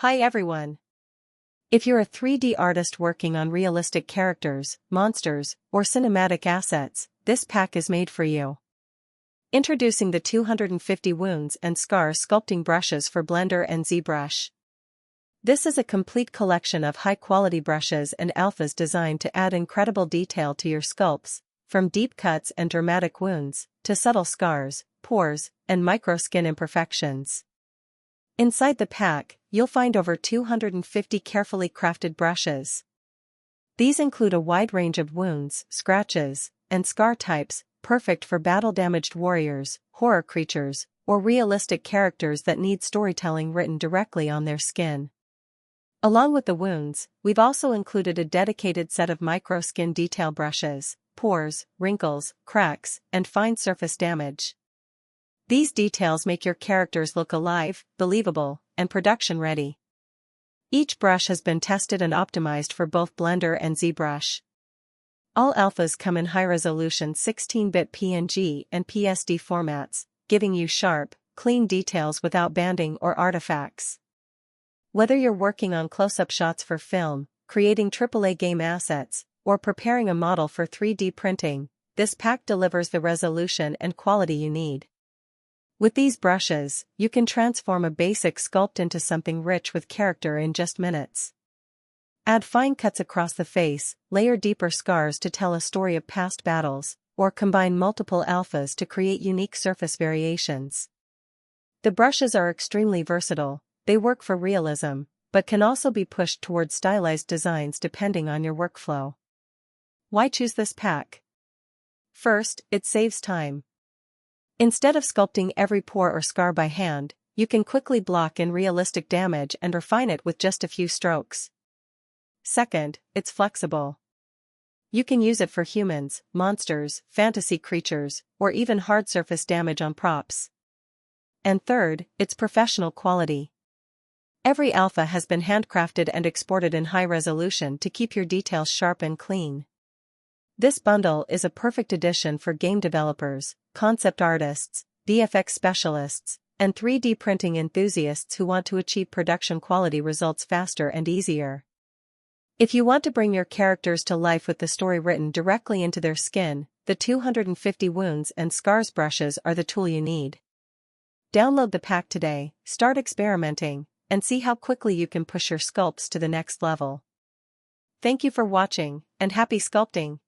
Hi everyone! If you're a 3D artist working on realistic characters, monsters, or cinematic assets, this pack is made for you. Introducing the 250 Wounds and Scars Sculpting Brushes for Blender and ZBrush. This is a complete collection of high-quality brushes and alphas designed to add incredible detail to your sculpts, from deep cuts and dramatic wounds, to subtle scars, pores, and micro-skin imperfections. Inside the pack, you'll find over 250 carefully crafted brushes. These include a wide range of wounds, scratches, and scar types, perfect for battle-damaged warriors, horror creatures, or realistic characters that need storytelling written directly on their skin. Along with the wounds, we've also included a dedicated set of micro-skin detail brushes, pores, wrinkles, cracks, and fine surface damage. These details make your characters look alive, believable, and production-ready. Each brush has been tested and optimized for both Blender and ZBrush. All alphas come in high-resolution 16-bit PNG and PSD formats, giving you sharp, clean details without banding or artifacts. Whether you're working on close-up shots for film, creating AAA game assets, or preparing a model for 3D printing, this pack delivers the resolution and quality you need. With these brushes, you can transform a basic sculpt into something rich with character in just minutes. Add fine cuts across the face, layer deeper scars to tell a story of past battles, or combine multiple alphas to create unique surface variations. The brushes are extremely versatile. They work for realism, but can also be pushed towards stylized designs depending on your workflow. Why choose this pack? First, it saves time. Instead of sculpting every pore or scar by hand, you can quickly block in realistic damage and refine it with just a few strokes. Second, it's flexible. You can use it for humans, monsters, fantasy creatures, or even hard surface damage on props. And third, it's professional quality. Every alpha has been handcrafted and exported in high resolution to keep your details sharp and clean. This bundle is a perfect addition for game developers, concept artists, VFX specialists, and 3D printing enthusiasts who want to achieve production quality results faster and easier. If you want to bring your characters to life with the story written directly into their skin, the 250 Wounds and Scars brushes are the tool you need. Download the pack today, start experimenting, and see how quickly you can push your sculpts to the next level. Thank you for watching, and happy sculpting!